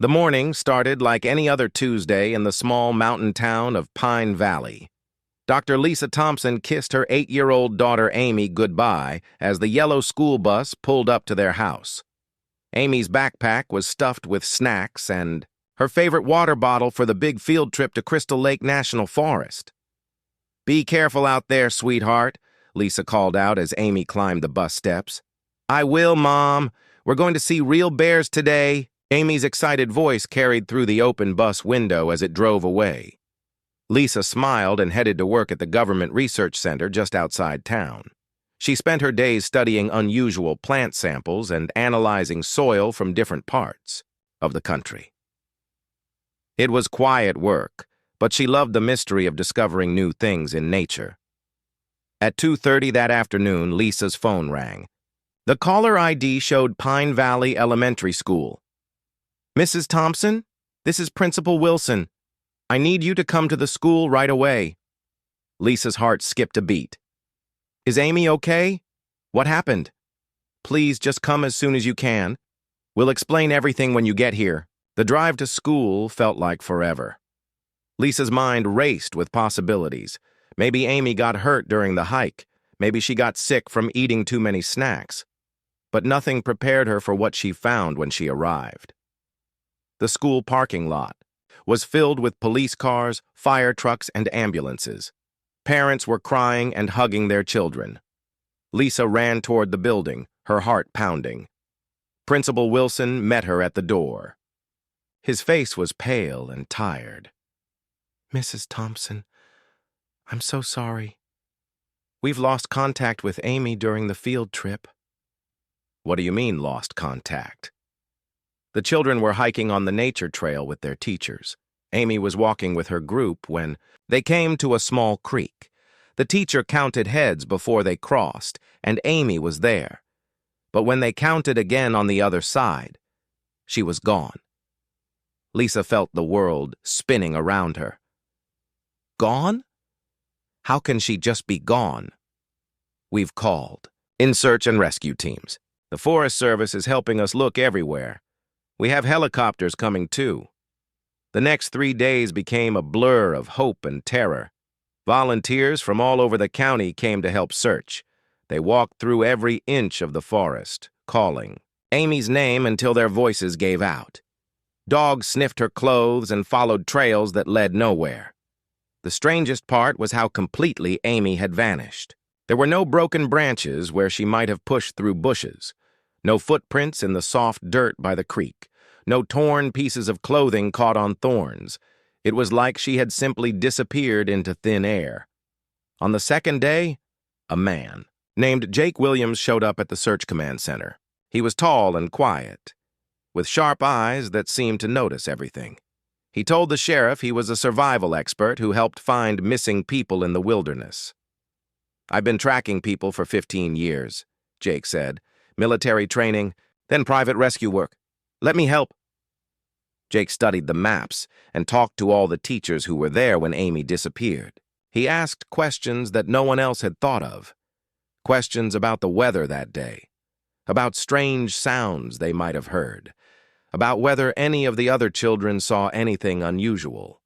The morning started like any other Tuesday in the small mountain town of Pine Valley. Dr. Lisa Thompson kissed her 8-year-old daughter Amy goodbye as the yellow school bus pulled up to their house. Amy's backpack was stuffed with snacks and her favorite water bottle for the big field trip to Crystal Lake National Forest. "Be careful out there, sweetheart," Lisa called out as Amy climbed the bus steps. "I will, Mom. We're going to see real bears today." Amy's excited voice carried through the open bus window as it drove away. Lisa smiled and headed to work at the Government Research Center just outside town. She spent her days studying unusual plant samples and analyzing soil from different parts of the country. It was quiet work, but she loved the mystery of discovering new things in nature. At 2:30 that afternoon, Lisa's phone rang. The caller ID showed Pine Valley Elementary School. "Mrs. Thompson, this is Principal Wilson. I need you to come to the school right away." Lisa's heart skipped a beat. "Is Amy okay? What happened? Please just come as soon as you can. We'll explain everything when you get here." The drive to school felt like forever. Lisa's mind raced with possibilities. Maybe Amy got hurt during the hike. Maybe she got sick from eating too many snacks. But nothing prepared her for what she found when she arrived. The school parking lot was filled with police cars, fire trucks, and ambulances. Parents were crying and hugging their children. Lisa ran toward the building, her heart pounding. Principal Wilson met her at the door. His face was pale and tired. "Mrs. Thompson, I'm so sorry. We've lost contact with Amy during the field trip." "What do you mean, lost contact?" The children were hiking on the nature trail with their teachers. Amy was walking with her group when they came to a small creek. The teacher counted heads before they crossed, and Amy was there. But when they counted again on the other side, she was gone. Lisa felt the world spinning around her. Gone? How can she just be gone? "We've called in search and rescue teams. The Forest Service is helping us look everywhere. We have helicopters coming too." The next 3 days became a blur of hope and terror. Volunteers from all over the county came to help search. They walked through every inch of the forest, calling Amy's name until their voices gave out. Dogs sniffed her clothes and followed trails that led nowhere. The strangest part was how completely Amy had vanished. There were no broken branches where she might have pushed through bushes, no footprints in the soft dirt by the creek, no torn pieces of clothing caught on thorns. It was like she had simply disappeared into thin air. On the second day, a man named Jake Williams showed up at the Search Command Center. He was tall and quiet, with sharp eyes that seemed to notice everything. He told the sheriff he was a survival expert who helped find missing people in the wilderness. "I've been tracking people for 15 years, Jake said. "Military training, then private rescue work. Let me help." Jake studied the maps and talked to all the teachers who were there when Amy disappeared. He asked questions that no one else had thought of. Questions about the weather that day, about strange sounds they might have heard, about whether any of the other children saw anything unusual.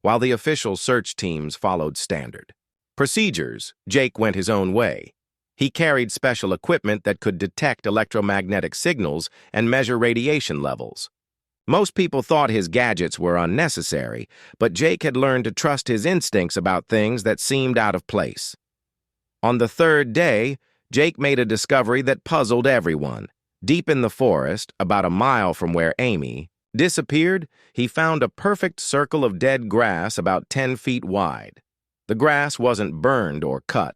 While the official search teams followed standard procedures, Jake went his own way. He carried special equipment that could detect electromagnetic signals and measure radiation levels. Most people thought his gadgets were unnecessary, but Jake had learned to trust his instincts about things that seemed out of place. On the third day, Jake made a discovery that puzzled everyone. Deep in the forest, about a mile from where Amy disappeared, he found a perfect circle of dead grass about 10 feet wide. The grass wasn't burned or cut.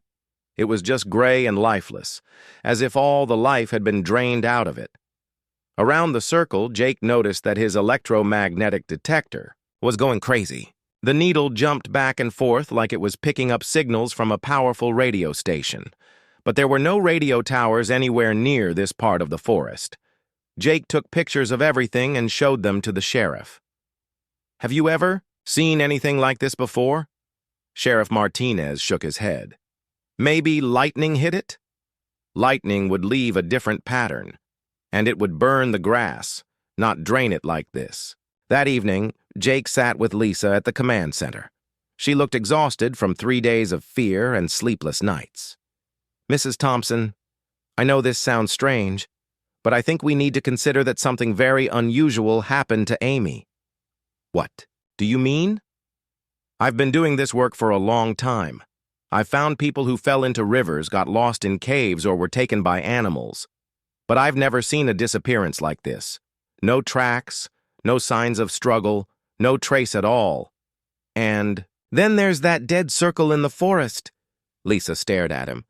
It was just gray and lifeless, as if all the life had been drained out of it. Around the circle, Jake noticed that his electromagnetic detector was going crazy. The needle jumped back and forth like it was picking up signals from a powerful radio station. But there were no radio towers anywhere near this part of the forest. Jake took pictures of everything and showed them to the sheriff. "Have you ever seen anything like this before?" Sheriff Martinez shook his head. "Maybe lightning hit it?" Lightning would leave a different pattern, and it would burn the grass, not drain it like this. That evening, Jake sat with Lisa at the command center. She looked exhausted from 3 days of fear and sleepless nights. "Mrs. Thompson, I know this sounds strange, but I think we need to consider that something very unusual happened to Amy." "What do you mean?" "I've been doing this work for a long time. I've found people who fell into rivers, got lost in caves, or were taken by animals. But I've never seen a disappearance like this. No tracks, no signs of struggle, no trace at all. And then there's that dead circle in the forest." Lisa stared at him.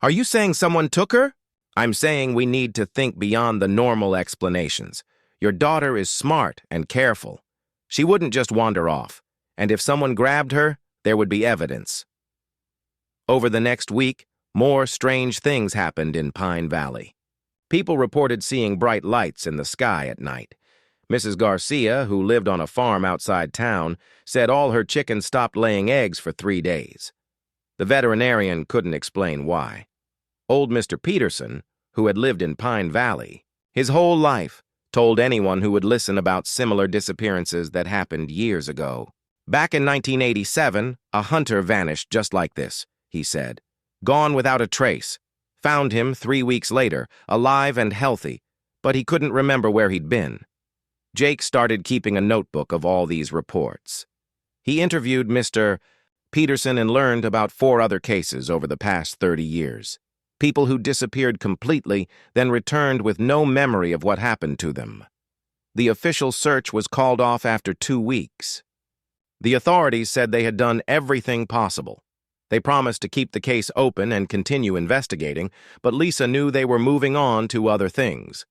"Are you saying someone took her?" "I'm saying we need to think beyond the normal explanations. Your daughter is smart and careful. She wouldn't just wander off, and if someone grabbed her, there would be evidence." Over the next week, more strange things happened in Pine Valley. People reported seeing bright lights in the sky at night. Mrs. Garcia, who lived on a farm outside town, said all her chickens stopped laying eggs for 3 days. The veterinarian couldn't explain why. Old Mr. Peterson, who had lived in Pine Valley his whole life, told anyone who would listen about similar disappearances that happened years ago. "Back in 1987, a hunter vanished just like this," he said. "Gone without a trace. Found him 3 weeks later, alive and healthy, but he couldn't remember where he'd been." Jake started keeping a notebook of all these reports. He interviewed Mr. Peterson and learned about 4 other cases over the past 30 years. People who disappeared completely, then returned with no memory of what happened to them. The official search was called off after 2 weeks. The authorities said they had done everything possible. They promised to keep the case open and continue investigating, but Lisa knew they were moving on to other things.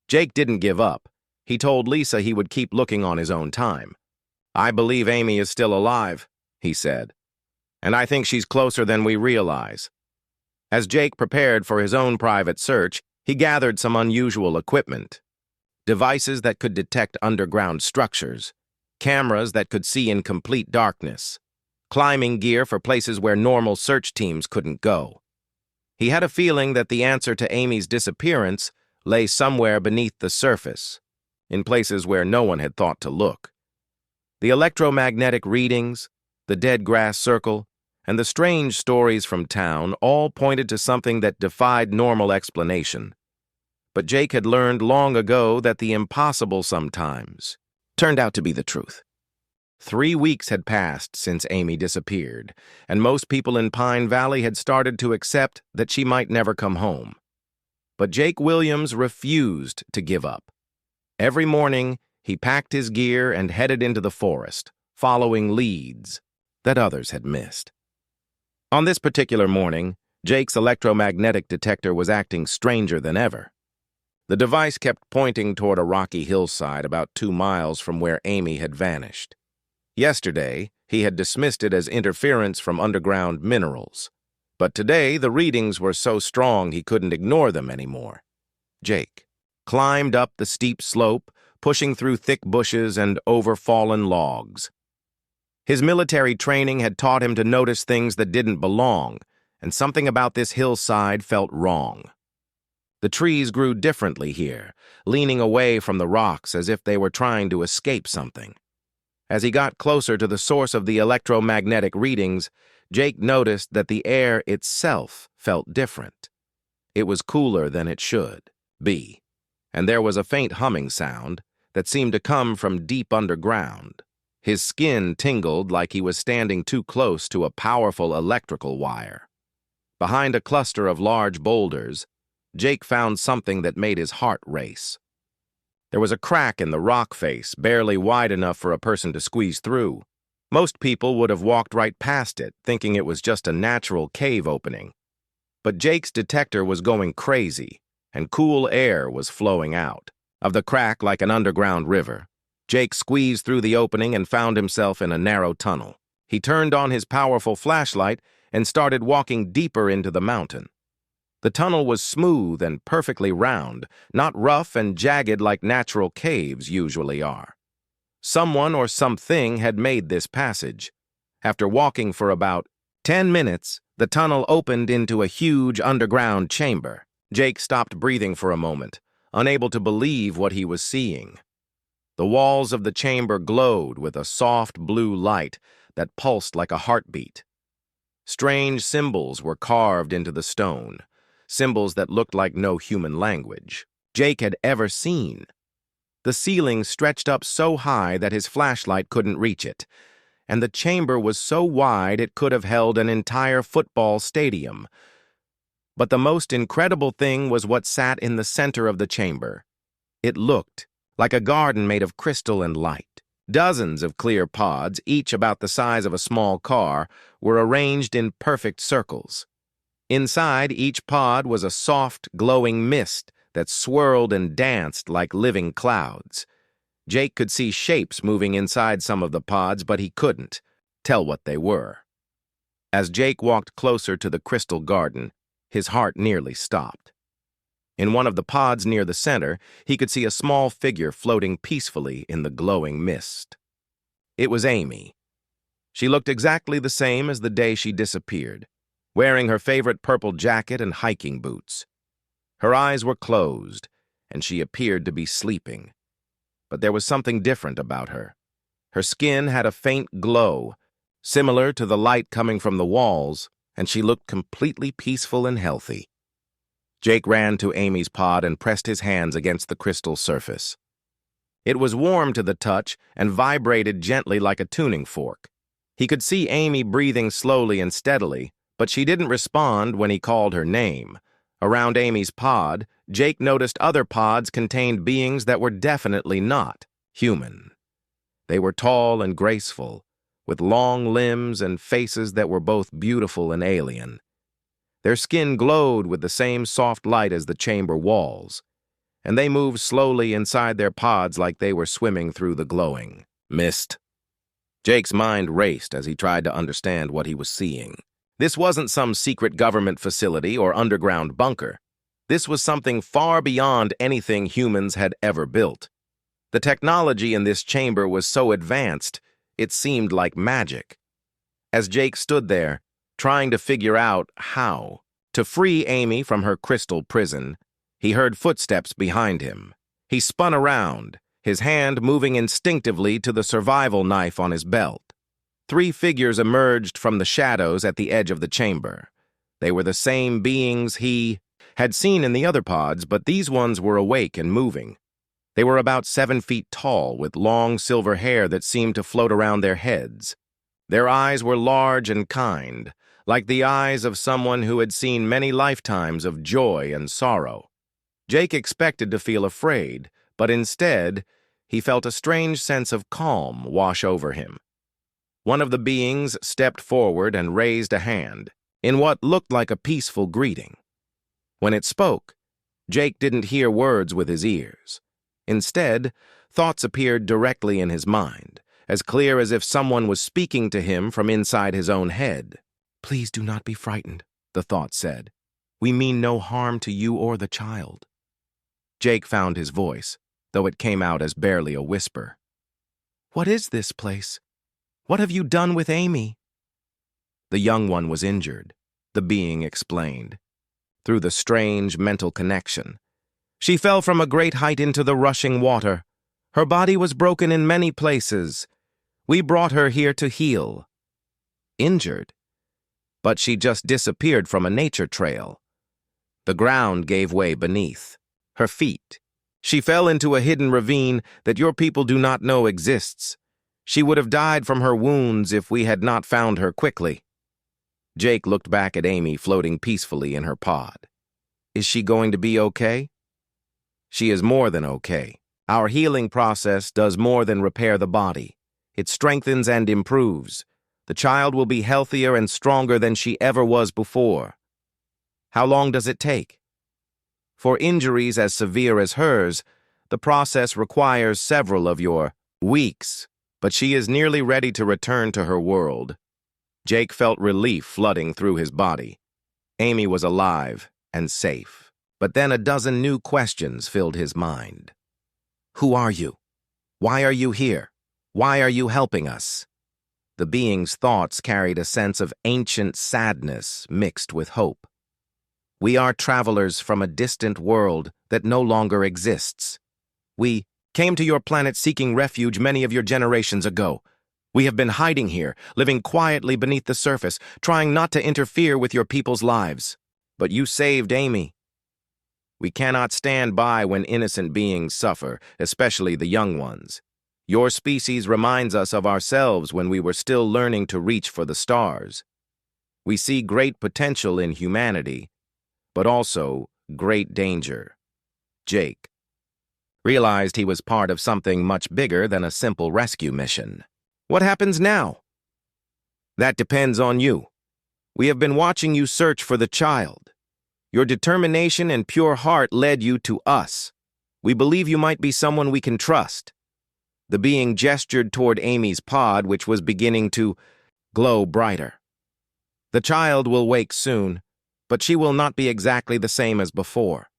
Jake didn't give up. He told Lisa he would keep looking on his own time. "I believe Amy is still alive," he said, "and I think she's closer than we realize." As Jake prepared for his own private search, he gathered some unusual equipment. Devices that could detect underground structures, cameras that could see in complete darkness, climbing gear for places where normal search teams couldn't go. He had a feeling that the answer to Amy's disappearance lay somewhere beneath the surface, in places where no one had thought to look. The electromagnetic readings, the dead grass circle, and the strange stories from town all pointed to something that defied normal explanation. But Jake had learned long ago that the impossible sometimes turned out to be the truth. 3 weeks had passed since Amy disappeared, and most people in Pine Valley had started to accept that she might never come home. But Jake Williams refused to give up. Every morning, he packed his gear and headed into the forest, following leads that others had missed. On this particular morning, Jake's electromagnetic detector was acting stranger than ever. The device kept pointing toward a rocky hillside about 2 miles from where Amy had vanished. Yesterday, he had dismissed it as interference from underground minerals. But today, the readings were so strong he couldn't ignore them anymore. Jake climbed up the steep slope, pushing through thick bushes and over fallen logs. His military training had taught him to notice things that didn't belong, and something about this hillside felt wrong. The trees grew differently here, leaning away from the rocks as if they were trying to escape something. As he got closer to the source of the electromagnetic readings, Jake noticed that the air itself felt different. It was cooler than it should be, and there was a faint humming sound that seemed to come from deep underground. His skin tingled like he was standing too close to a powerful electrical wire. Behind a cluster of large boulders, Jake found something that made his heart race. There was a crack in the rock face, barely wide enough for a person to squeeze through. Most people would have walked right past it, thinking it was just a natural cave opening. But Jake's detector was going crazy, and cool air was flowing out of the crack like an underground river. Jake squeezed through the opening and found himself in a narrow tunnel. He turned on his powerful flashlight and started walking deeper into the mountain. The tunnel was smooth and perfectly round, not rough and jagged like natural caves usually are. Someone or something had made this passage. After walking for about 10 minutes, the tunnel opened into a huge underground chamber. Jake stopped breathing for a moment, unable to believe what he was seeing. The walls of the chamber glowed with a soft blue light that pulsed like a heartbeat. Strange symbols were carved into the stone, symbols that looked like no human language Jake had ever seen. The ceiling stretched up so high that his flashlight couldn't reach it, and the chamber was so wide it could have held an entire football stadium. But the most incredible thing was what sat in the center of the chamber. It looked like a garden made of crystal and light. Dozens of clear pods, each about the size of a small car, were arranged in perfect circles. Inside each pod was a soft, glowing mist that swirled and danced like living clouds. Jake could see shapes moving inside some of the pods, but he couldn't tell what they were. As Jake walked closer to the crystal garden, his heart nearly stopped. In one of the pods near the center, he could see a small figure floating peacefully in the glowing mist. It was Amy. She looked exactly the same as the day she disappeared, wearing her favorite purple jacket and hiking boots. Her eyes were closed, and she appeared to be sleeping. But there was something different about her. Her skin had a faint glow, similar to the light coming from the walls, and she looked completely peaceful and healthy. Jake ran to Amy's pod and pressed his hands against the crystal surface. It was warm to the touch and vibrated gently like a tuning fork. He could see Amy breathing slowly and steadily, but she didn't respond when he called her name. Around Amy's pod, Jake noticed other pods contained beings that were definitely not human. They were tall and graceful, with long limbs and faces that were both beautiful and alien. Their skin glowed with the same soft light as the chamber walls, and they moved slowly inside their pods like they were swimming through the glowing mist. Jake's mind raced as he tried to understand what he was seeing. This wasn't some secret government facility or underground bunker. This was something far beyond anything humans had ever built. The technology in this chamber was so advanced, it seemed like magic. As Jake stood there, trying to figure out how to free Amy from her crystal prison, he heard footsteps behind him. He spun around, his hand moving instinctively to the survival knife on his belt. 3 figures emerged from the shadows at the edge of the chamber. They were the same beings he had seen in the other pods, but these ones were awake and moving. They were about 7 feet tall, with long silver hair that seemed to float around their heads. Their eyes were large and kind, like the eyes of someone who had seen many lifetimes of joy and sorrow. Jake expected to feel afraid, but instead, he felt a strange sense of calm wash over him. One of the beings stepped forward and raised a hand, in what looked like a peaceful greeting. When it spoke, Jake didn't hear words with his ears. Instead, thoughts appeared directly in his mind, as clear as if someone was speaking to him from inside his own head. "Please do not be frightened," the thought said. "We mean no harm to you or the child." Jake found his voice, though it came out as barely a whisper. "What is this place? What have you done with Amy?" "The young one was injured," the being explained, through the strange mental connection. "She fell from a great height into the rushing water. Her body was broken in many places. We brought her here to heal." "Injured?" "But she just disappeared from a nature trail. The ground gave way beneath her feet. She fell into a hidden ravine that your people do not know exists. She would have died from her wounds if we had not found her quickly." Jake looked back at Amy floating peacefully in her pod. "Is she going to be okay?" "She is more than okay. Our healing process does more than repair the body. It strengthens and improves. The child will be healthier and stronger than she ever was before." "How long does it take?" "For injuries as severe as hers, the process requires several of your weeks, but she is nearly ready to return to her world." Jake felt relief flooding through his body. Amy was alive and safe. But then a dozen new questions filled his mind. "Who are you? Why are you here? Why are you helping us?" The being's thoughts carried a sense of ancient sadness mixed with hope. We are travelers from a distant world that no longer exists. We came to your planet seeking refuge many of your generations ago. We have been hiding here, living quietly beneath the surface, trying not to interfere with your people's lives. But you saved Amy. We cannot stand by when innocent beings suffer, especially the young ones. Your species reminds us of ourselves when we were still learning to reach for the stars. We see great potential in humanity, but also great danger. Jake realized he was part of something much bigger than a simple rescue mission. What happens now? That depends on you. We have been watching you search for the child. Your determination and pure heart led you to us. We believe you might be someone we can trust. The being gestured toward Amy's pod, which was beginning to glow brighter. The child will wake soon, but she will not be exactly the same as before.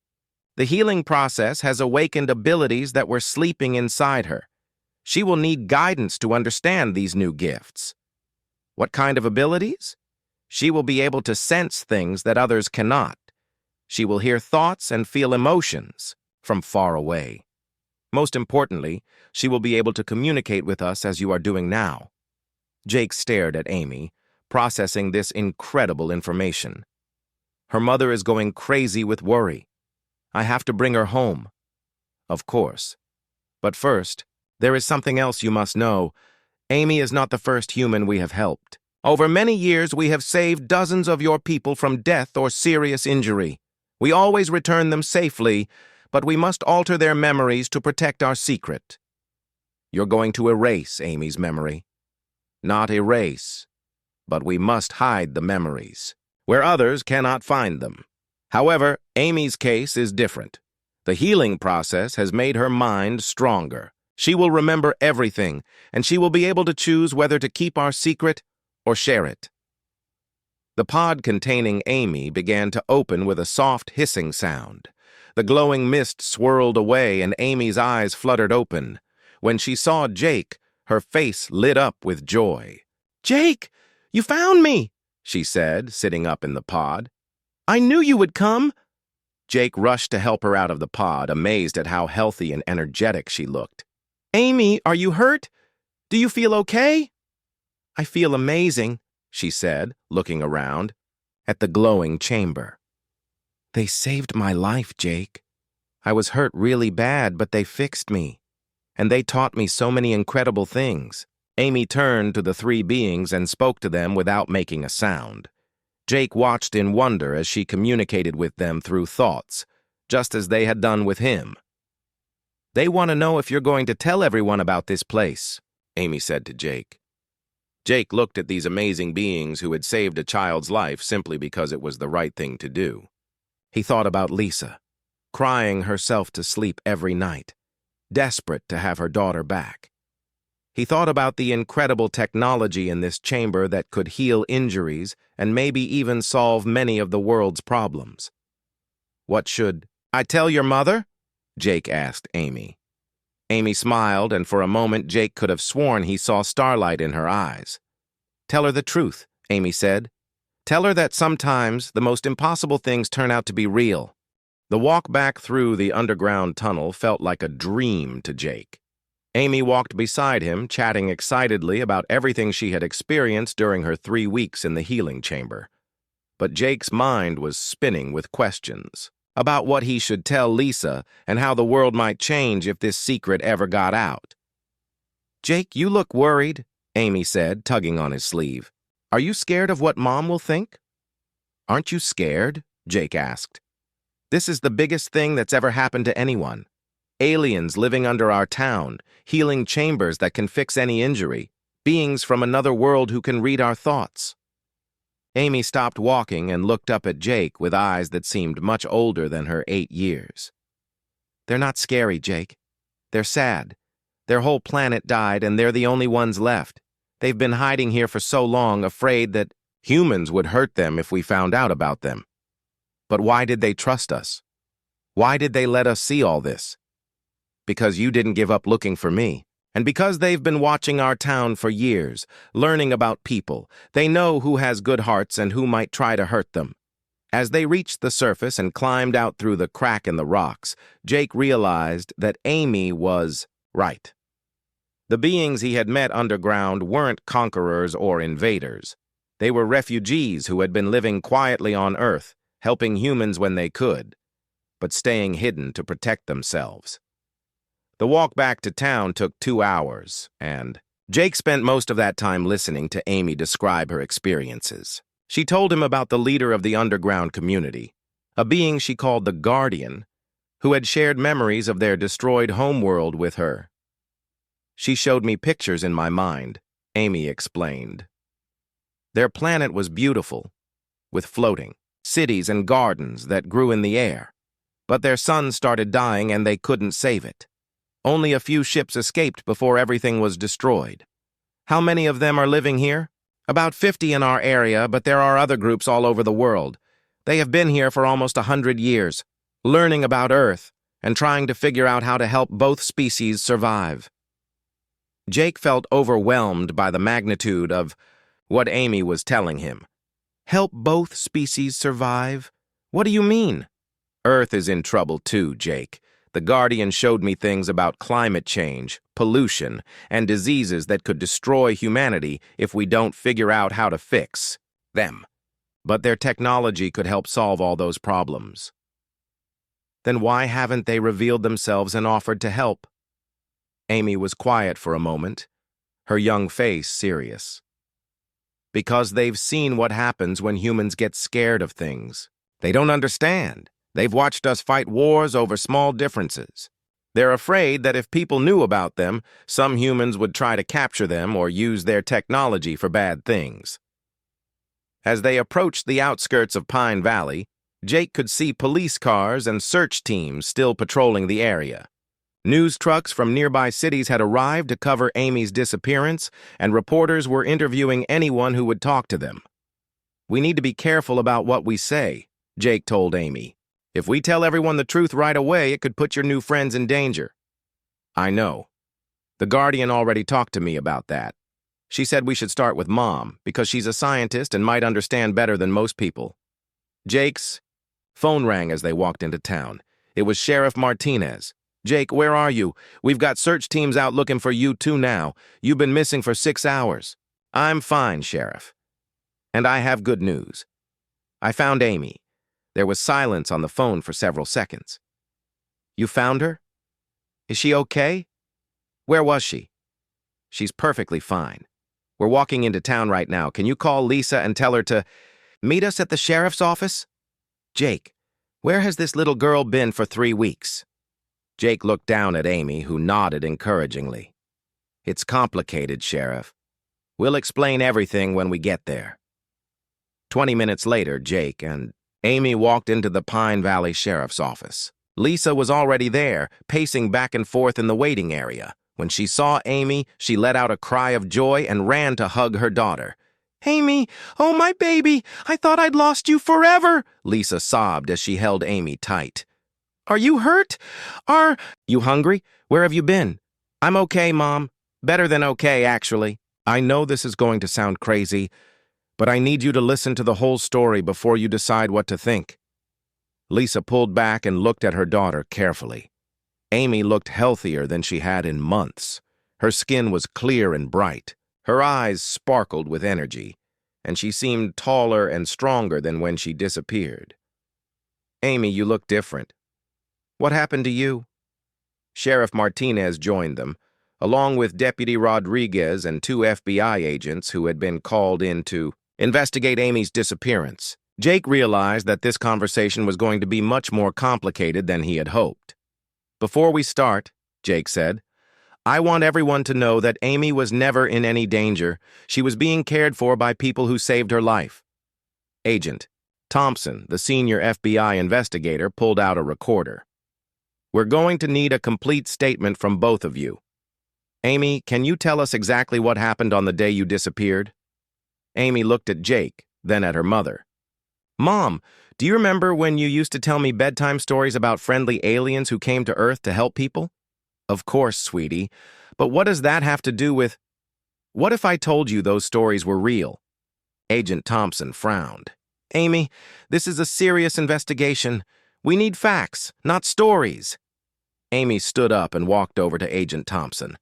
The healing process has awakened abilities that were sleeping inside her. She will need guidance to understand these new gifts. What kind of abilities? She will be able to sense things that others cannot. She will hear thoughts and feel emotions from far away. Most importantly, she will be able to communicate with us as you are doing now. Jake stared at Amy, processing this incredible information. Her mother is going crazy with worry. I have to bring her home. Of course. But first, there is something else you must know. Amy is not the first human we have helped. Over many years, we have saved dozens of your people from death or serious injury. We always return them safely, but we must alter their memories to protect our secret. You're going to erase Amy's memory. Not erase, but we must hide the memories, where others cannot find them. However, Amy's case is different. The healing process has made her mind stronger. She will remember everything, and she will be able to choose whether to keep our secret or share it. The pod containing Amy began to open with a soft hissing sound. The glowing mist swirled away and Amy's eyes fluttered open. When she saw Jake, her face lit up with joy. "Jake, you found me," she said, sitting up in the pod. "I knew you would come." Jake rushed to help her out of the pod, amazed at how healthy and energetic she looked. "Amy, are you hurt? Do you feel okay?" "I feel amazing," she said, looking around at the glowing chamber. "They saved my life, Jake. I was hurt really bad, but they fixed me. And they taught me so many incredible things." Amy turned to the three beings and spoke to them without making a sound. Jake watched in wonder as she communicated with them through thoughts, just as they had done with him. "They want to know if you're going to tell everyone about this place," Amy said to Jake. Jake looked at these amazing beings who had saved a child's life simply because it was the right thing to do. He thought about Lisa, crying herself to sleep every night, desperate to have her daughter back. He thought about the incredible technology in this chamber that could heal injuries and maybe even solve many of the world's problems. "What should I tell your mother?" Jake asked Amy. Amy smiled, and for a moment Jake could have sworn he saw starlight in her eyes. "Tell her the truth," Amy said. "Tell her that sometimes the most impossible things turn out to be real." The walk back through the underground tunnel felt like a dream to Jake. Amy walked beside him, chatting excitedly about everything she had experienced during her 3 weeks in the healing chamber. But Jake's mind was spinning with questions about what he should tell Lisa and how the world might change if this secret ever got out. "Jake, you look worried," Amy said, tugging on his sleeve. "Are you scared of what Mom will think?" "Aren't you scared?" Jake asked. "This is the biggest thing that's ever happened to anyone. Aliens living under our town, healing chambers that can fix any injury, beings from another world who can read our thoughts." Amy stopped walking and looked up at Jake with eyes that seemed much older than her 8 years. "They're not scary, Jake. They're sad. Their whole planet died and they're the only ones left. They've been hiding here for so long, afraid that humans would hurt them if we found out about them. But why did they trust us? Why did they let us see all this? Because you didn't give up looking for me. And because they've been watching our town for years, learning about people, they know who has good hearts and who might try to hurt them. As they reached the surface and climbed out through the crack in the rocks, Jake realized that Amy was right. The beings he had met underground weren't conquerors or invaders. They were refugees who had been living quietly on Earth, helping humans when they could, but staying hidden to protect themselves. The walk back to town took 2 hours, and Jake spent most of that time listening to Amy describe her experiences. She told him about the leader of the underground community, a being she called the Guardian, who had shared memories of their destroyed homeworld with her. She showed me pictures in my mind, Amy explained. Their planet was beautiful, with floating cities and gardens that grew in the air. But their sun started dying and they couldn't save it. Only a few ships escaped before everything was destroyed. How many of them are living here? About 50 in our area, but there are other groups all over the world. They have been here for almost 100 years, learning about Earth and trying to figure out how to help both species survive. Jake felt overwhelmed by the magnitude of what Amy was telling him. Help both species survive? What do you mean? Earth is in trouble too, Jake. The Guardian showed me things about climate change, pollution, and diseases that could destroy humanity if we don't figure out how to fix them. But their technology could help solve all those problems. Then why haven't they revealed themselves and offered to help? Amy was quiet for a moment, her young face serious. Because they've seen what happens when humans get scared of things. They don't understand. They've watched us fight wars over small differences. They're afraid that if people knew about them, some humans would try to capture them or use their technology for bad things. As they approached the outskirts of Pine Valley, Jake could see police cars and search teams still patrolling the area. News trucks from nearby cities had arrived to cover Amy's disappearance, and reporters were interviewing anyone who would talk to them. We need to be careful about what we say, Jake told Amy. If we tell everyone the truth right away, it could put your new friends in danger. I know. The Guardian already talked to me about that. She said we should start with Mom, because she's a scientist and might understand better than most people. Jake's phone rang as they walked into town. It was Sheriff Martinez. Jake, where are you? We've got search teams out looking for you too now. You've been missing for 6 hours. I'm fine, Sheriff. And I have good news. I found Amy. There was silence on the phone for several seconds. You found her? Is she okay? Where was she? She's perfectly fine. We're walking into town right now. Can you call Lisa and tell her to meet us at the sheriff's office? Jake, where has this little girl been for 3 weeks? Jake looked down at Amy, who nodded encouragingly. It's complicated, Sheriff. We'll explain everything when we get there. 20 minutes later, Jake and Amy walked into the Pine Valley Sheriff's office. Lisa was already there, pacing back and forth in the waiting area. When she saw Amy, she let out a cry of joy and ran to hug her daughter. Amy, oh my baby, I thought I'd lost you forever, Lisa sobbed as she held Amy tight. Are you hurt? Are you hungry? Where have you been? I'm okay, Mom. Better than okay, actually. I know this is going to sound crazy, but I need you to listen to the whole story before you decide what to think. Lisa pulled back and looked at her daughter carefully. Amy looked healthier than she had in months. Her skin was clear and bright. Her eyes sparkled with energy, and she seemed taller and stronger than when she disappeared. Amy, you look different. What happened to you? Sheriff Martinez joined them, along with Deputy Rodriguez and 2 FBI agents who had been called in to investigate Amy's disappearance. Jake realized that this conversation was going to be much more complicated than he had hoped. Before we start, Jake said, I want everyone to know that Amy was never in any danger. She was being cared for by people who saved her life. Agent Thompson, the senior FBI investigator, pulled out a recorder. We're going to need a complete statement from both of you. Amy, can you tell us exactly what happened on the day you disappeared? Amy looked at Jake, then at her mother. Mom, do you remember when you used to tell me bedtime stories about friendly aliens who came to Earth to help people? Of course, sweetie. But what does that have to do with... What if I told you those stories were real? Agent Thompson frowned. Amy, this is a serious investigation. We need facts, not stories. Amy stood up and walked over to Agent Thompson.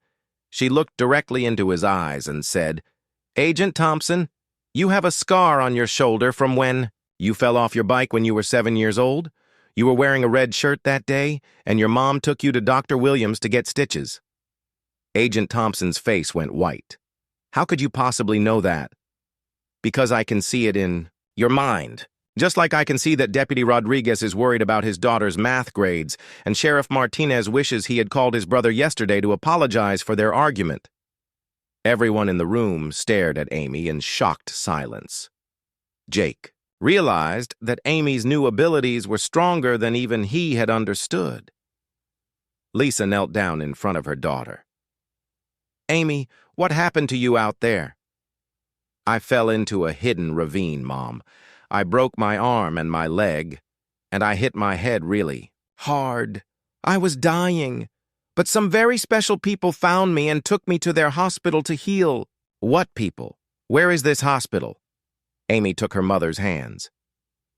She looked directly into his eyes and said, Agent Thompson, you have a scar on your shoulder from when you fell off your bike when you were 7 years old. You were wearing a red shirt that day, and your mom took you to Dr. Williams to get stitches. Agent Thompson's face went white. How could you possibly know that? Because I can see it in your mind. Just like I can see that Deputy Rodriguez is worried about his daughter's math grades, and Sheriff Martinez wishes he had called his brother yesterday to apologize for their argument. Everyone in the room stared at Amy in shocked silence. Jake realized that Amy's new abilities were stronger than even he had understood. Lisa knelt down in front of her daughter. Amy, what happened to you out there? I fell into a hidden ravine, Mom. I broke my arm and my leg, and I hit my head really hard. I was dying, but some very special people found me and took me to their hospital to heal. What people? Where is this hospital? Amy took her mother's hands.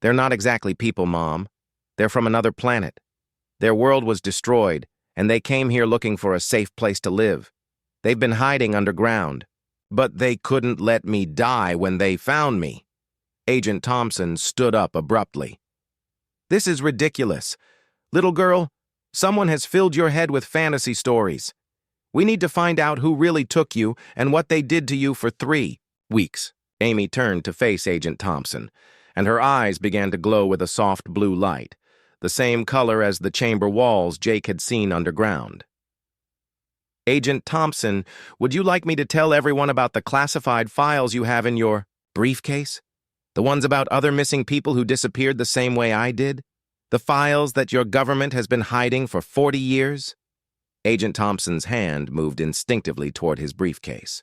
They're not exactly people, Mom. They're from another planet. Their world was destroyed, and they came here looking for a safe place to live. They've been hiding underground, but they couldn't let me die when they found me. Agent Thompson stood up abruptly. This is ridiculous. Little girl, someone has filled your head with fantasy stories. We need to find out who really took you and what they did to you for 3 weeks. Amy turned to face Agent Thompson, and her eyes began to glow with a soft blue light, the same color as the chamber walls Jake had seen underground. Agent Thompson, would you like me to tell everyone about the classified files you have in your briefcase? The ones about other missing people who disappeared the same way I did? The files that your government has been hiding for 40 years? Agent Thompson's hand moved instinctively toward his briefcase.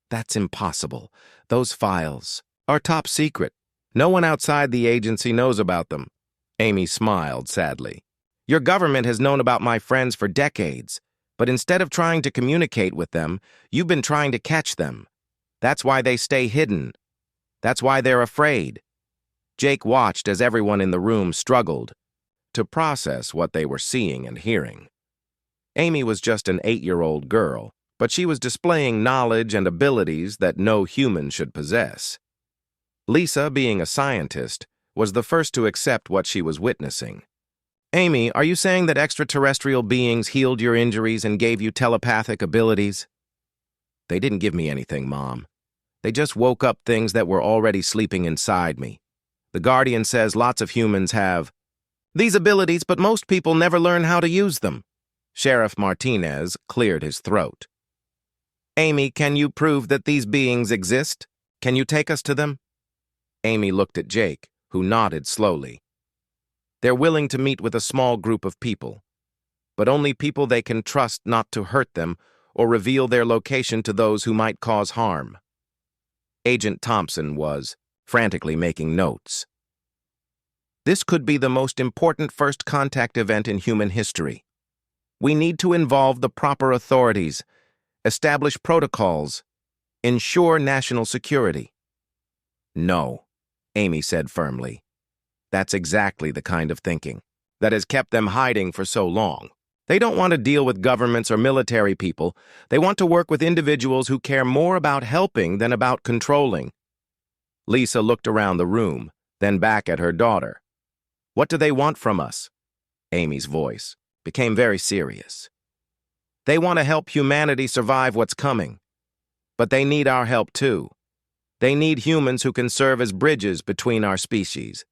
That's impossible. Those files are top secret. No one outside the agency knows about them. Amy smiled sadly. Your government has known about my friends for decades, but instead of trying to communicate with them, you've been trying to catch them. That's why they stay hidden. That's why they're afraid. Jake watched as everyone in the room struggled to process what they were seeing and hearing. Amy was just an 8-year-old girl, but she was displaying knowledge and abilities that no human should possess. Lisa, being a scientist, was the first to accept what she was witnessing. Amy, are you saying that extraterrestrial beings healed your injuries and gave you telepathic abilities? They didn't give me anything, Mom. They just woke up things that were already sleeping inside me. The Guardian says lots of humans have these abilities, but most people never learn how to use them. Sheriff Martinez cleared his throat. Amy, can you prove that these beings exist? Can you take us to them? Amy looked at Jake, who nodded slowly. They're willing to meet with a small group of people, but only people they can trust not to hurt them or reveal their location to those who might cause harm. Agent Thompson was frantically making notes. This could be the most important first contact event in human history. We need to involve the proper authorities, establish protocols, ensure national security. No, Amy said firmly. That's exactly the kind of thinking that has kept them hiding for so long. They don't want to deal with governments or military people. They want to work with individuals who care more about helping than about controlling. Lisa looked around the room, then back at her daughter. What do they want from us? Amy's voice became very serious. They want to help humanity survive what's coming. But they need our help too. They need humans who can serve as bridges between our species.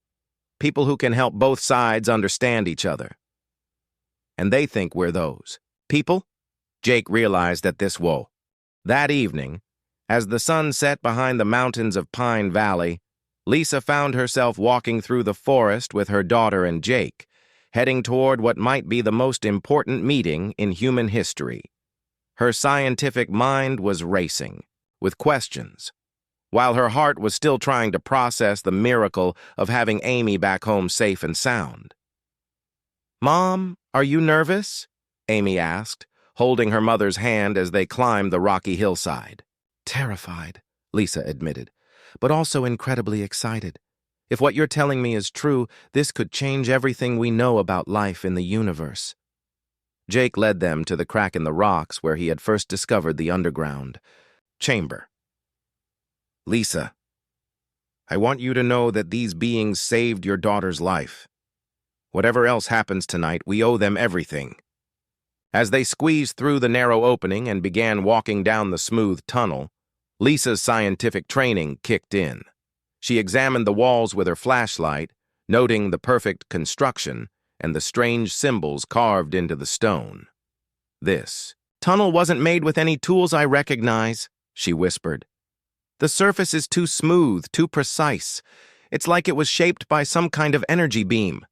People who can help both sides understand each other. And they think we're those people? Jake realized at this woe. That evening, as the sun set behind the mountains of Pine Valley, Lisa found herself walking through the forest with her daughter and Jake, heading toward what might be the most important meeting in human history. Her scientific mind was racing with questions, while her heart was still trying to process the miracle of having Amy back home safe and sound. Mom, are you nervous? Amy asked, holding her mother's hand as they climbed the rocky hillside. Terrified, Lisa admitted, but also incredibly excited. If what you're telling me is true, this could change everything we know about life in the universe. Jake led them to the crack in the rocks where he had first discovered the underground chamber. Lisa, I want you to know that these beings saved your daughter's life. Whatever else happens tonight, we owe them everything. As they squeezed through the narrow opening and began walking down the smooth tunnel, Lisa's scientific training kicked in. She examined the walls with her flashlight, noting the perfect construction and the strange symbols carved into the stone. This tunnel wasn't made with any tools I recognize, she whispered. The surface is too smooth, too precise. It's like it was shaped by some kind of energy beam.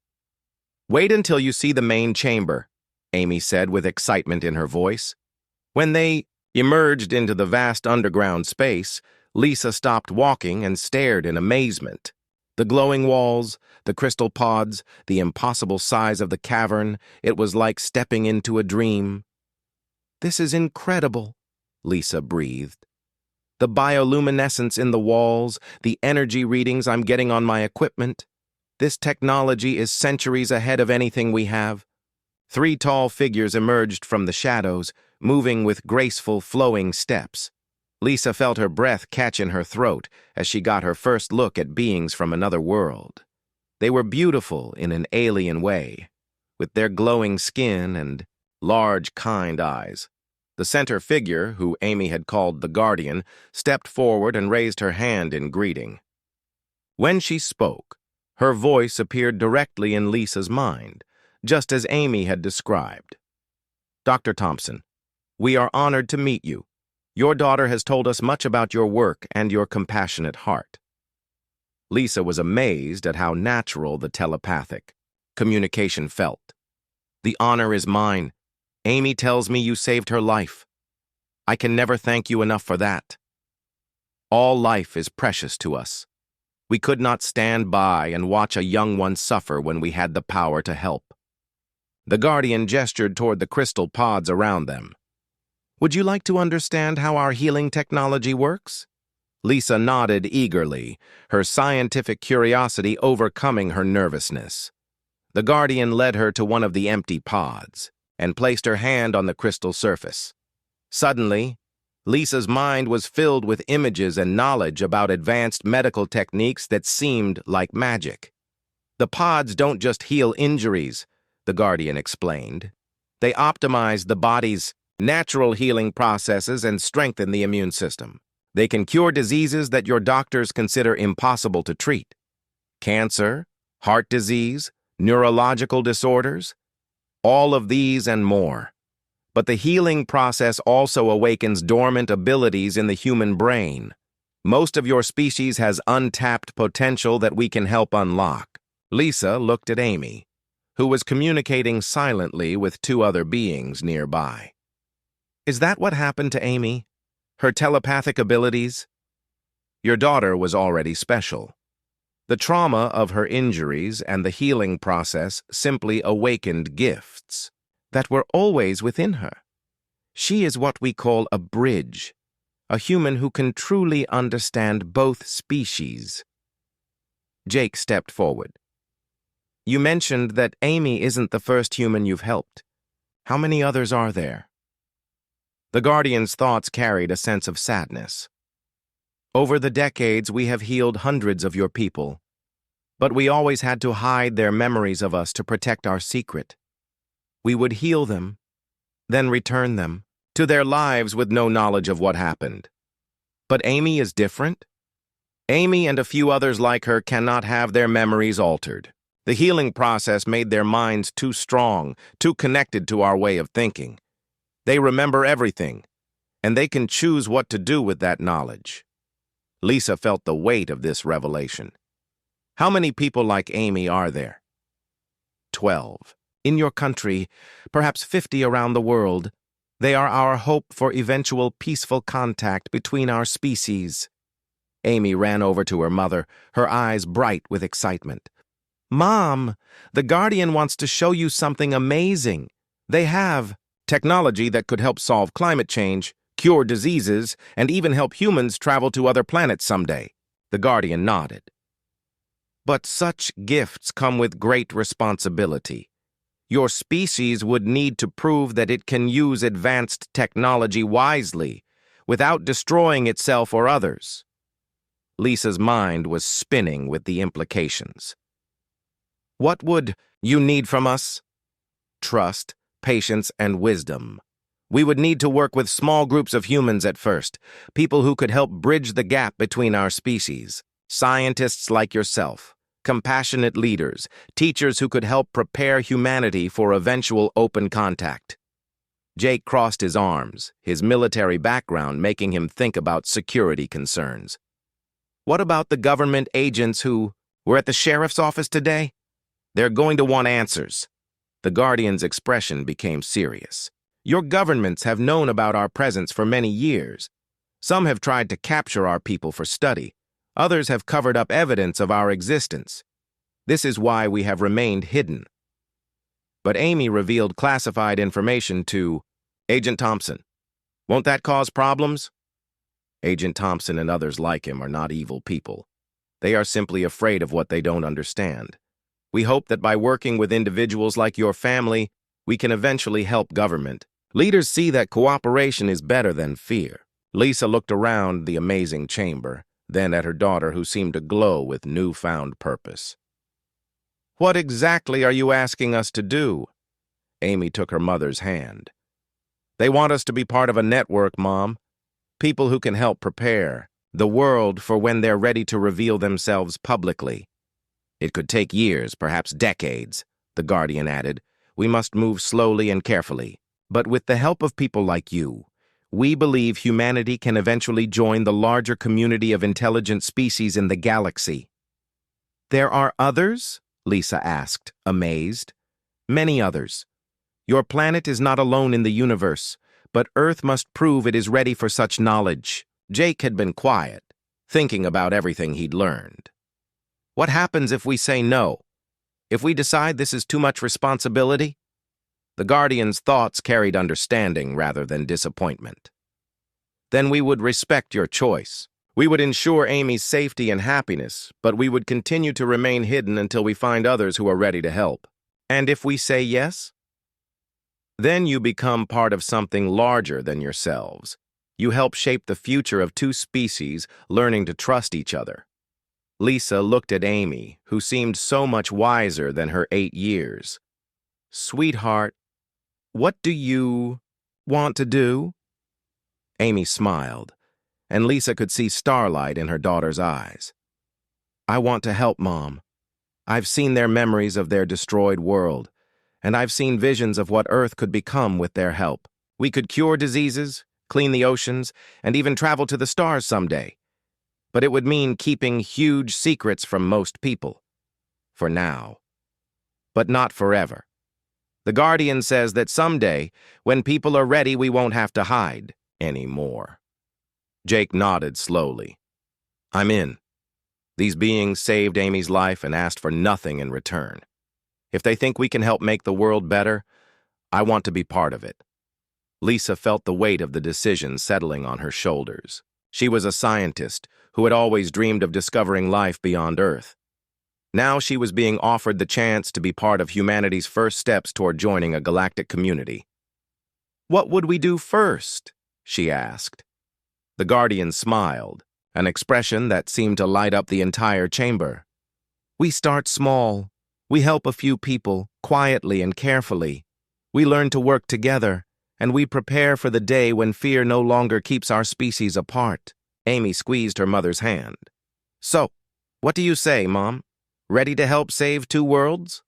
Wait until you see the main chamber, Amy said with excitement in her voice. When they emerged into the vast underground space, Lisa stopped walking and stared in amazement. The glowing walls, the crystal pods, the impossible size of the cavern, it was like stepping into a dream. This is incredible, Lisa breathed. The bioluminescence in the walls, the energy readings I'm getting on my equipment. This technology is centuries ahead of anything we have. 3 tall figures emerged from the shadows, moving with graceful, flowing steps. Lisa felt her breath catch in her throat as she got her first look at beings from another world. They were beautiful in an alien way, with their glowing skin and large, kind eyes. The center figure, who Amy had called the Guardian, stepped forward and raised her hand in greeting. When she spoke, her voice appeared directly in Lisa's mind, just as Amy had described. Dr. Thompson, we are honored to meet you. Your daughter has told us much about your work and your compassionate heart. Lisa was amazed at how natural the telepathic communication felt. The honor is mine. Amy tells me you saved her life. I can never thank you enough for that. All life is precious to us. We could not stand by and watch a young one suffer when we had the power to help. The Guardian gestured toward the crystal pods around them. Would you like to understand how our healing technology works? Lisa nodded eagerly, her scientific curiosity overcoming her nervousness. The Guardian led her to one of the empty pods and placed her hand on the crystal surface. Suddenly, Lisa's mind was filled with images and knowledge about advanced medical techniques that seemed like magic. The pods don't just heal injuries, the Guardian explained. They optimize the body's natural healing processes and strengthen the immune system. They can cure diseases that your doctors consider impossible to treat. Cancer, heart disease, neurological disorders, all of these and more. But the healing process also awakens dormant abilities in the human brain. Most of your species has untapped potential that we can help unlock. Lisa looked at Amy, who was communicating silently with 2 other beings nearby. Is that what happened to Amy? Her telepathic abilities? Your daughter was already special. The trauma of her injuries and the healing process simply awakened gifts that were always within her. She is what we call a bridge, a human who can truly understand both species. Jake stepped forward. You mentioned that Amy isn't the first human you've helped. How many others are there? The Guardian's thoughts carried a sense of sadness. Over the decades, we have healed hundreds of your people, but we always had to hide their memories of us to protect our secret. We would heal them, then return them to their lives with no knowledge of what happened. But Amy is different. Amy and a few others like her cannot have their memories altered. The healing process made their minds too strong, too connected to our way of thinking. They remember everything, and they can choose what to do with that knowledge. Lisa felt the weight of this revelation. How many people like Amy are there? 12. In your country, perhaps 50 around the world. They are our hope for eventual peaceful contact between our species. Amy ran over to her mother, her eyes bright with excitement. Mom, the Guardian wants to show you something amazing. They have technology that could help solve climate change, cure diseases, and even help humans travel to other planets someday. The Guardian nodded. But such gifts come with great responsibility. Your species would need to prove that it can use advanced technology wisely, without destroying itself or others. Lisa's mind was spinning with the implications. What would you need from us? Trust, patience, and wisdom. We would need to work with small groups of humans at first, people who could help bridge the gap between our species, scientists like yourself, compassionate leaders, teachers who could help prepare humanity for eventual open contact. Jake crossed his arms, his military background making him think about security concerns. What about the government agents who were at the sheriff's office today? They're going to want answers. The Guardian's expression became serious. Your governments have known about our presence for many years. Some have tried to capture our people for study. Others have covered up evidence of our existence. This is why we have remained hidden. But Amy revealed classified information to Agent Thompson. Won't that cause problems? Agent Thompson and others like him are not evil people. They are simply afraid of what they don't understand. We hope that by working with individuals like your family, we can eventually help government. Leaders see that cooperation is better than fear. Lisa looked around the amazing chamber, then at her daughter who seemed to glow with newfound purpose. What exactly are you asking us to do? Amy took her mother's hand. They want us to be part of a network, Mom. People who can help prepare the world for when they're ready to reveal themselves publicly. It could take years, perhaps decades, the Guardian added. We must move slowly and carefully. But with the help of people like you, we believe humanity can eventually join the larger community of intelligent species in the galaxy. There are others? Lisa asked, amazed. Many others. Your planet is not alone in the universe, but Earth must prove it is ready for such knowledge. Jake had been quiet, thinking about everything he'd learned. What happens if we say no? If we decide this is too much responsibility? The Guardian's thoughts carried understanding rather than disappointment. Then we would respect your choice. We would ensure Amy's safety and happiness, but we would continue to remain hidden until we find others who are ready to help. And if we say yes? Then you become part of something larger than yourselves. You help shape the future of two species learning to trust each other. Lisa looked at Amy, who seemed so much wiser than her 8 years. Sweetheart, what do you want to do? Amy smiled, and Lisa could see starlight in her daughter's eyes. I want to help, Mom. I've seen their memories of their destroyed world, and I've seen visions of what Earth could become with their help. We could cure diseases, clean the oceans, and even travel to the stars someday. But it would mean keeping huge secrets from most people. For now. But not forever. The Guardian says that someday, when people are ready, we won't have to hide anymore. Jake nodded slowly. I'm in. These beings saved Amy's life and asked for nothing in return. If they think we can help make the world better, I want to be part of it. Lisa felt the weight of the decision settling on her shoulders. She was a scientist who had always dreamed of discovering life beyond Earth. Now she was being offered the chance to be part of humanity's first steps toward joining a galactic community. What would we do first? She asked. The Guardian smiled, an expression that seemed to light up the entire chamber. We start small. We help a few people, quietly and carefully. We learn to work together, and we prepare for the day when fear no longer keeps our species apart. Amy squeezed her mother's hand. So, what do you say, Mom? Ready to help save 2 worlds?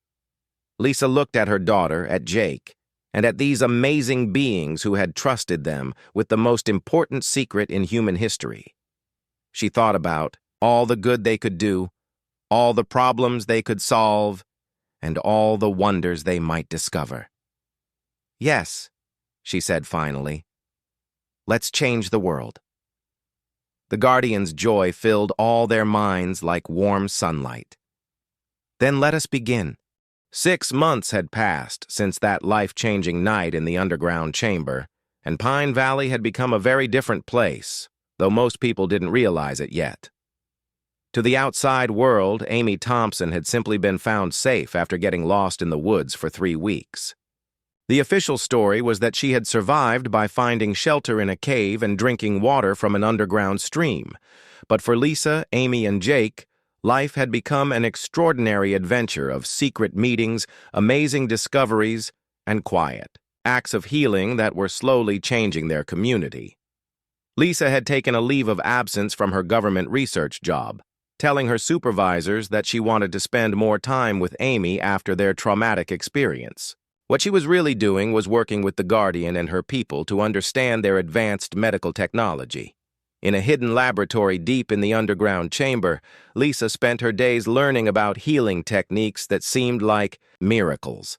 Lisa looked at her daughter, at Jake, and at these amazing beings who had trusted them with the most important secret in human history. She thought about all the good they could do, all the problems they could solve, and all the wonders they might discover. Yes, she said finally. Let's change the world. The Guardian's joy filled all their minds like warm sunlight. Then let us begin. 6 months had passed since that life-changing night in the underground chamber, and Pine Valley had become a very different place, though most people didn't realize it yet. To the outside world, Amy Thompson had simply been found safe after getting lost in the woods for 3 weeks. The official story was that she had survived by finding shelter in a cave and drinking water from an underground stream. But for Lisa, Amy, and Jake, life had become an extraordinary adventure of secret meetings, amazing discoveries, and quiet acts of healing that were slowly changing their community. Lisa had taken a leave of absence from her government research job, telling her supervisors that she wanted to spend more time with Amy after their traumatic experience. What she was really doing was working with the Guardian and her people to understand their advanced medical technology. In a hidden laboratory deep in the underground chamber, Lisa spent her days learning about healing techniques that seemed like miracles.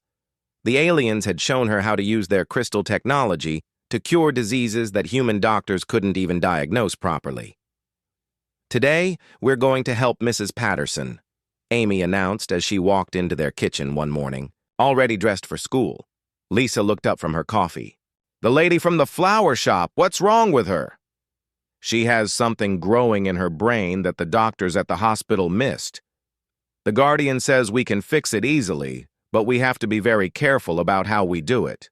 The aliens had shown her how to use their crystal technology to cure diseases that human doctors couldn't even diagnose properly. "Today, we're going to help Mrs. Patterson," Amy announced as she walked into their kitchen one morning, already dressed for school. Lisa looked up from her coffee. "The lady from the flower shop, what's wrong with her?" "She has something growing in her brain that the doctors at the hospital missed. The Guardian says we can fix it easily, but we have to be very careful about how we do it."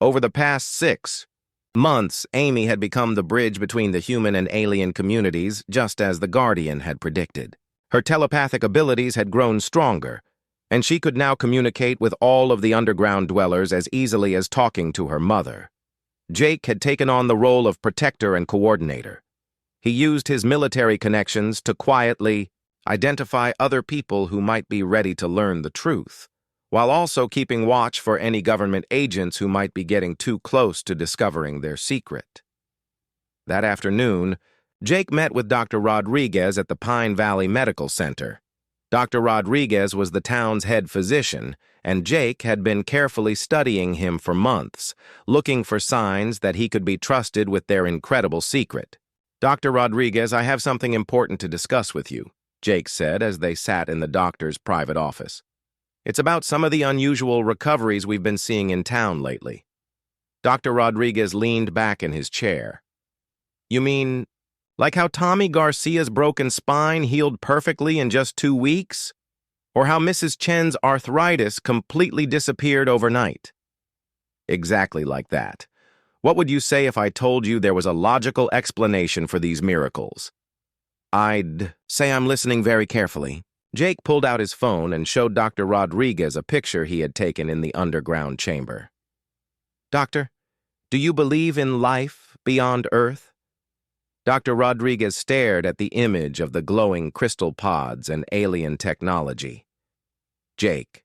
Over the past 6 months, Amy had become the bridge between the human and alien communities, just as the Guardian had predicted. Her telepathic abilities had grown stronger, and she could now communicate with all of the underground dwellers as easily as talking to her mother. Jake had taken on the role of protector and coordinator. He used his military connections to quietly identify other people who might be ready to learn the truth, while also keeping watch for any government agents who might be getting too close to discovering their secret. That afternoon, Jake met with Dr. Rodriguez at the Pine Valley Medical Center. Dr. Rodriguez was the town's head physician, and Jake had been carefully studying him for months, looking for signs that he could be trusted with their incredible secret. "Dr. Rodriguez, I have something important to discuss with you," Jake said as they sat in the doctor's private office. "It's about some of the unusual recoveries we've been seeing in town lately." Dr. Rodriguez leaned back in his chair. "You mean, like how Tommy Garcia's broken spine healed perfectly in just 2 weeks? Or how Mrs. Chen's arthritis completely disappeared overnight?" "Exactly like that. What would you say if I told you there was a logical explanation for these miracles?" "I'd say I'm listening very carefully." Jake pulled out his phone and showed Dr. Rodriguez a picture he had taken in the underground chamber. "Doctor, do you believe in life beyond Earth?" Dr. Rodriguez stared at the image of the glowing crystal pods and alien technology. "Jake,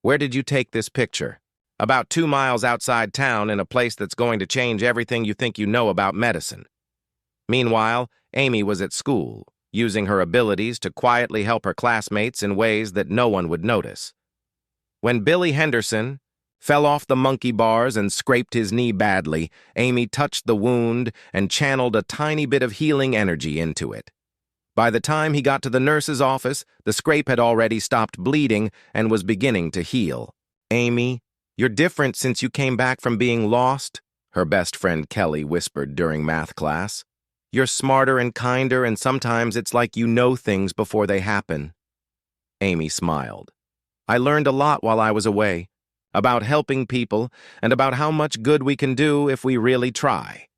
where did you take this picture?" "About 2 miles outside town in a place that's going to change everything you think you know about medicine." Meanwhile, Amy was at school, using her abilities to quietly help her classmates in ways that no one would notice. When Billy Henderson fell off the monkey bars and scraped his knee badly, Amy touched the wound and channeled a tiny bit of healing energy into it. By the time he got to the nurse's office, the scrape had already stopped bleeding and was beginning to heal. "Amy, you're different since you came back from being lost," her best friend Kelly whispered during math class. "You're smarter and kinder, and sometimes it's like you know things before they happen." Amy smiled. "I learned a lot while I was away, about helping people and about how much good we can do if we really try."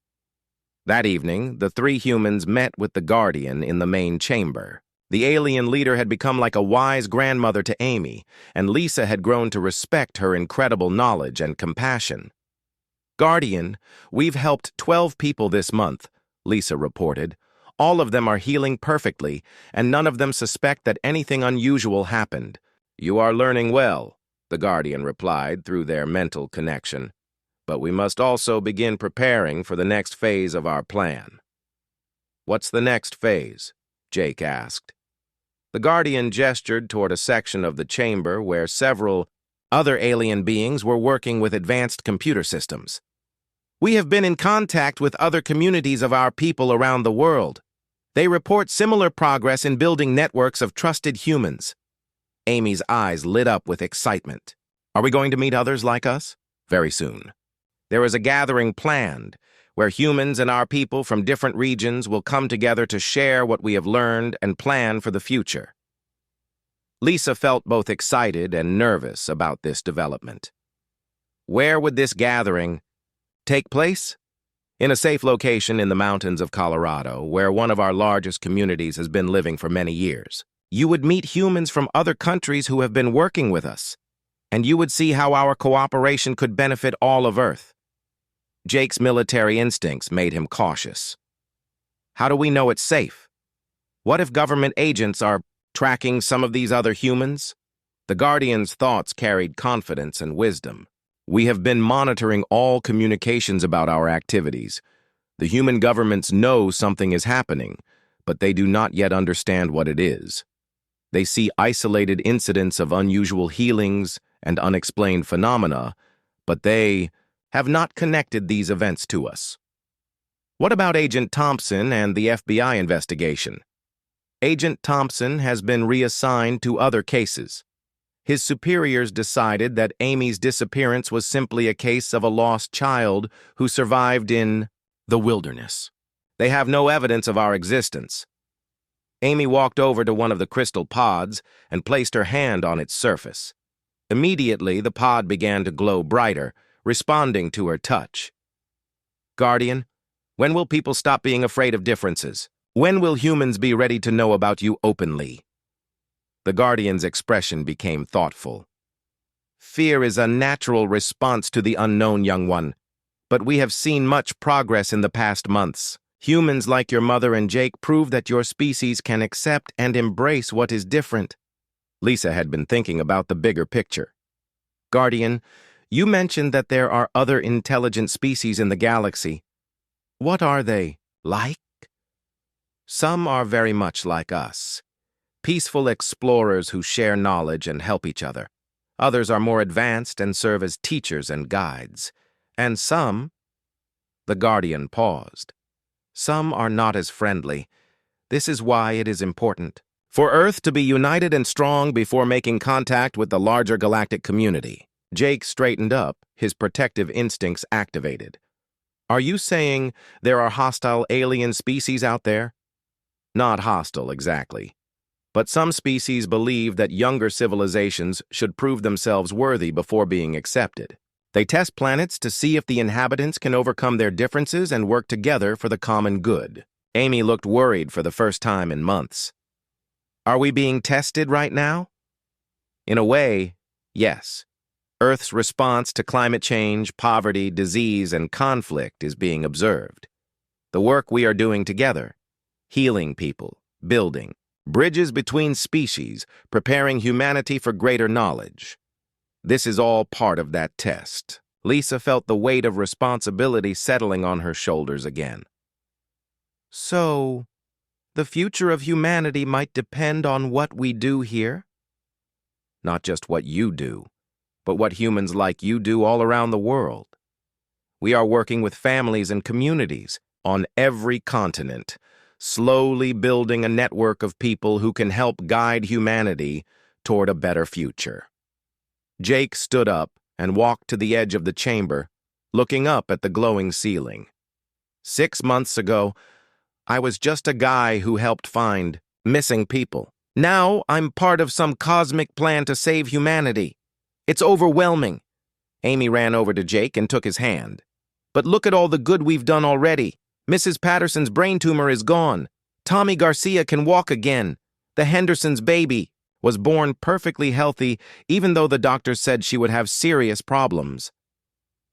That evening, the 3 humans met with the Guardian in the main chamber. The alien leader had become like a wise grandmother to Amy, and Lisa had grown to respect her incredible knowledge and compassion. "Guardian, we've helped 12 people this month," Lisa reported. "All of them are healing perfectly, and none of them suspect that anything unusual happened." "You are learning well," the Guardian replied through their mental connection. "But we must also begin preparing for the next phase of our plan." "What's the next phase?" Jake asked. The Guardian gestured toward a section of the chamber where several other alien beings were working with advanced computer systems. "We have been in contact with other communities of our people around the world. They report similar progress in building networks of trusted humans." Amy's eyes lit up with excitement. "Are we going to meet others like us?" "Very soon. There is a gathering planned. where humans and our people from different regions will come together to share what we have learned and plan for the future. Lisa felt both excited and nervous about this development. Where would this gathering take place? In a safe location in the mountains of Colorado, where one of our largest communities has been living for many years. You would meet humans from other countries who have been working with us, and you would see how our cooperation could benefit all of Earth. Jake's military instincts made him cautious. How do we know it's safe? What if government agents are tracking some of these other humans? The Guardian's thoughts carried confidence and wisdom. We have been monitoring all communications about our activities. The human governments know something is happening, but they do not yet understand what it is. They see isolated incidents of unusual healings and unexplained phenomena, but they have not connected these events to us. What about Agent Thompson and the FBI investigation? Agent Thompson has been reassigned to other cases. His superiors decided that Amy's disappearance was simply a case of a lost child who survived in the wilderness. They have no evidence of our existence. Amy walked over to one of the crystal pods and placed her hand on its surface. Immediately, the pod began to glow brighter, responding to her touch. Guardian, when will people stop being afraid of differences? When will humans be ready to know about you openly? The Guardian's expression became thoughtful. Fear is a natural response to the unknown, young one, but we have seen much progress in the past months. Humans like your mother and Jake prove that your species can accept and embrace what is different. Lisa had been thinking about the bigger picture. Guardian, you mentioned that there are other intelligent species in the galaxy. What are they like? Some are very much like us. Peaceful explorers who share knowledge and help each other. Others are more advanced and serve as teachers and guides. And some... The Guardian paused. Some are not as friendly. This is why it is important for Earth to be united and strong before making contact with the larger galactic community. Jake straightened up, his protective instincts activated. Are you saying there are hostile alien species out there? Not hostile, exactly. But some species believe that younger civilizations should prove themselves worthy before being accepted. They test planets to see if the inhabitants can overcome their differences and work together for the common good. Amy looked worried for the first time in months. Are we being tested right now? In a way, yes. Earth's response to climate change, poverty, disease, and conflict is being observed. The work we are doing together, healing people, building bridges between species, preparing humanity for greater knowledge. This is all part of that test. Lisa felt the weight of responsibility settling on her shoulders again. So, the future of humanity might depend on what we do here? Not just what you do, but what humans like you do all around the world. We are working with families and communities on every continent, slowly building a network of people who can help guide humanity toward a better future. Jake stood up and walked to the edge of the chamber, looking up at the glowing ceiling. 6 months ago, I was just a guy who helped find missing people. Now I'm part of some cosmic plan to save humanity. It's overwhelming. Amy ran over to Jake and took his hand. But look at all the good we've done already. Mrs. Patterson's brain tumor is gone. Tommy Garcia can walk again. The Henderson's baby was born perfectly healthy, even though the doctors said she would have serious problems.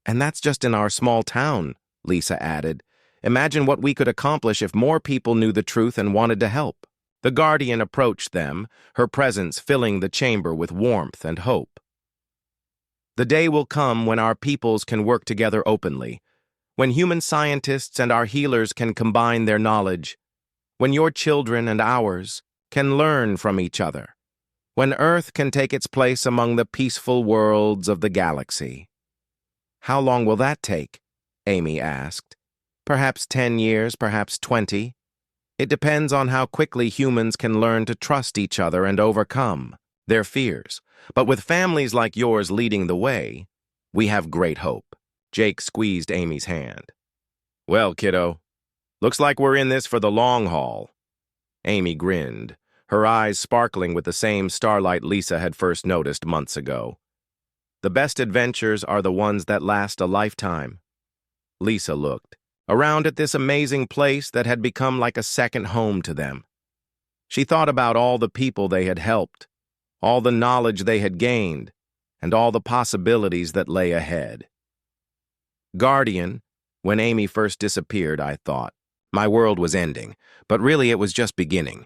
And that's just in our small town, Lisa added. Imagine what we could accomplish if more people knew the truth and wanted to help. The Guardian approached them, her presence filling the chamber with warmth and hope. The day will come when our peoples can work together openly, when human scientists and our healers can combine their knowledge, when your children and ours can learn from each other, when Earth can take its place among the peaceful worlds of the galaxy. How long will that take? Amy asked. Perhaps 10 years, perhaps 20. It depends on how quickly humans can learn to trust each other and overcome their fears. But with families like yours leading the way, we have great hope. Jake squeezed Amy's hand. Well, kiddo, looks like we're in this for the long haul. Amy grinned, her eyes sparkling with the same starlight Lisa had first noticed months ago. The best adventures are the ones that last a lifetime. Lisa looked around at this amazing place that had become like a second home to them. She thought about all the people they had helped, all the knowledge they had gained, and all the possibilities that lay ahead. Guardian, when Amy first disappeared, I thought. My world was ending, but really it was just beginning.